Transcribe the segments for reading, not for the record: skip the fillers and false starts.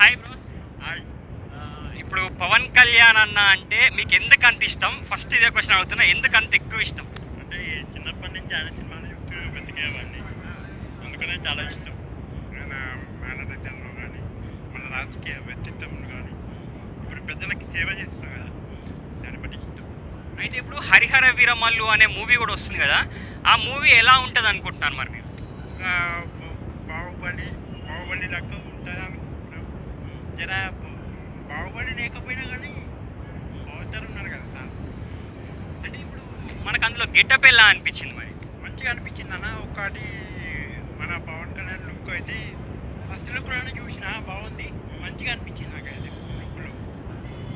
Hi bro. Hi. ఇప్పుడు పవన్ కళ్యాణ్ అన్న అంటే మీకు ఎందుకు అంత ఇష్టం? ఫస్ట్ ఇదే క్వశ్చన్ అడుగుతున్నా, ఎందుకు అంత ఎక్కువ ఇష్టం? అంటే చిన్నప్పటి నుంచి ఆయన సినిమాలు చూస్తూ బతికేవాడిని, అందుకనే చాలా ఇష్టం. ఆయన మేనరికంలో కానీ మన రాజకీయ వ్యక్తిత్వంలో కానీ ఇప్పుడు పెద్దలకి సేవ చేస్తున్నాం కదా, దాన్ని బట్టి ఇష్టం. అయితే ఇప్పుడు హరిహర వీరమల్లు అనే మూవీ కూడా వస్తుంది కదా, ఆ మూవీ ఎలా ఉంటుంది అనుకుంటున్నారు మరి మీరు? ఇంకా బాహుబలి బాహుబలి లెక్క ఉంటుంది అనుకుంటున్నాం. జర బాహుబలి లేకపోయినా కానీ అవసరం ఉన్నారు కదా సార్. అంటే ఇప్పుడు మనకు అందులో గెటప్ ఎలా అనిపించింది మరి? మంచిగా అనిపించింది అన్న. ఒకటి మన పవన్ కళ్యాణ్ లుక్ అయితే ఫస్ట్ లుక్లోనే చూసినా బాగుంది, మంచిగా అనిపించింది నాకు. అయితే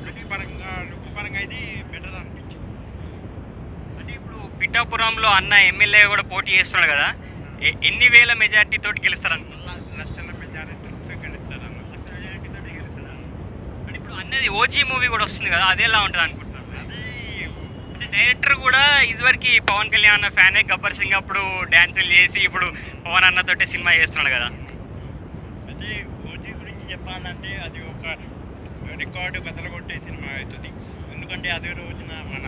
లుక్ పరంగా అయితే బెటర్ అనిపించింది. అంటే ఇప్పుడు పిఠాపురంలో అన్న ఎమ్మెల్యే కూడా పోటీ చేస్తున్నాడు కదా, ఎన్ని వేల మెజార్టీ తోటి గెలుస్తారు అనుకుంటున్నారు? లక్షల మెజారిటీతో గెలుస్తారన్న. అంటే ఇప్పుడు అన్నది ఓజీ మూవీ కూడా వస్తుంది కదా, అది ఎలా ఉంటుంది అనుకుంటున్నారు? అది అంటే డైరెక్టర్ కూడా ఇదివరకు పవన్ కళ్యాణ్ అన్న ఫ్యానే, గబ్బర్ సింగ్ అప్పుడు డ్యాన్సులు చేసి ఇప్పుడు పవన్ అన్నతోటే సినిమా చేస్తున్నాడు కదా. అదే ఓజీ గురించి చెప్పాలంటే అది ఒక రికార్డు బదలగొట్టే సినిమా అవుతుంది. ఎందుకంటే అదే రోజున మన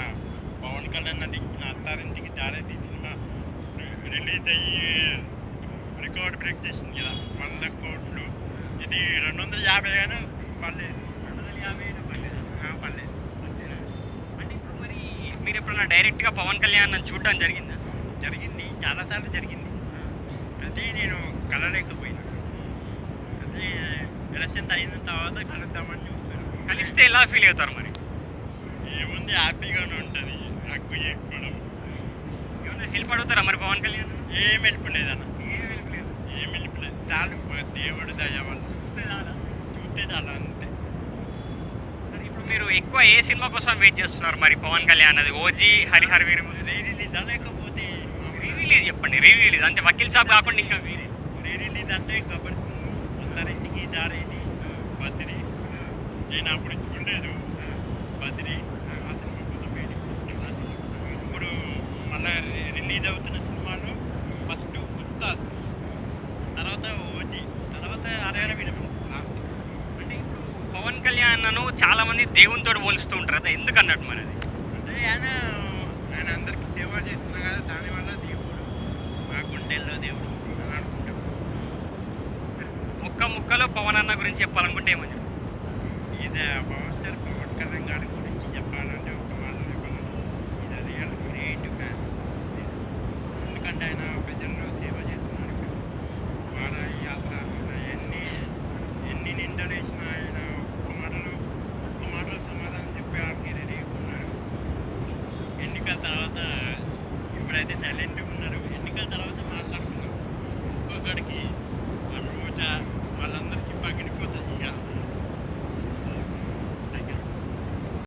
పవన్ కళ్యాణ్ నటించిన అత్తారింటికి దారేది సినిమా రిలీజ్ అయ్యి రికార్డు బ్రేక్ చేసింది కదా, 100 కోట్లు. ఇది 250 గాను పర్లేదు. 250 పర్లేదు. అంటే ఇప్పుడు మరి మీరు ఎప్పుడన్నా డైరెక్ట్గా పవన్ కళ్యాణ్ చూడడం జరిగిందా? జరిగింది, చాలాసార్లు జరిగింది. అదే నేను కలలేకపోయినా. అదే ఎలక్షన్ అయిన తర్వాత కలుద్దామని చూస్తాను. కలిస్తే ఎలా ఫీల్ అవుతారు మరి? ఏముంది, హ్యాపీగానే ఉంటుంది. హక్కు చేసుకోవడం. ఏమన్నా హెల్ప్ అడుగుతారా మరి పవన్ కళ్యాణ్? ఏం హెల్ప్ లేదన్న, ఏం హెల్ప్ లేదు. చాలు దేవుడు దయ వల్ల చూస్తే చాలా అంతే. మరి ఇప్పుడు మీరు ఎక్కువ ఏ సినిమా కోసం వెయిట్ చేస్తున్నారు మరి పవన్ కళ్యాణ్? అది OG, Harihara Veeramallu? Re release లేకపోతే రీ రిలీజ్ చెప్పండి. రీ రిలీజ్ అంటే వకీల్ సాబ్ కాకుండా ఇంకా వేరే. రీ రిలీజ్ అంటే గబ్బర్ సింగ్, అందరింటికి దారేది, బద్రి. నేను అప్పుడు చూడలేదు బద్రి. ఆ సినిమా కోసం వెయిట్. ఇప్పుడు మళ్ళీ రిలీజ్ అవుతున్న సినిమాలో ఫస్ట్ ఉస్తాద్, తర్వాత ఓజీ, తర్వాత హరిహర వీరమల్లు లాస్ట్. అంటే ఇప్పుడు పవన్ కళ్యాణ్ ను చాలా మంది దేవునితో పోలుస్తూ ఉంటారు కదా, ఎందుకు అన్నట్టు మరి అది? అంటే ఆయన అందరికీ సేవ చేస్తున్నా కదా, దానివల్ల దేవుడు మా గుండెల్లో దేవుడు అని అనుకుంటాం. ముక్కలో పవన్ అన్న గురించి చెప్పాలనుకుంటే ఏమని చెప్తారు? ఇది పవర్ స్టార్ పవన్ కళ్యాణ్ గారి గురించి చెప్పాలంటే ఒక మాటలో చెప్పాలంటే ఇది రియల్ గ్రేట్ మ్యాన్. ఎందుకంటే ఆయన ప్రజల్లో సేవ చేస్తున్నారు. వాళ్ళ యాత్ర ఎన్ని నిందలు వేసినా ఆయన ఒక్క మాటలో సమాధానం చెప్పడానికి రెడీగా ఉన్నారు. ఎన్నికల తర్వాత ఇప్పుడైతే టాలెంట్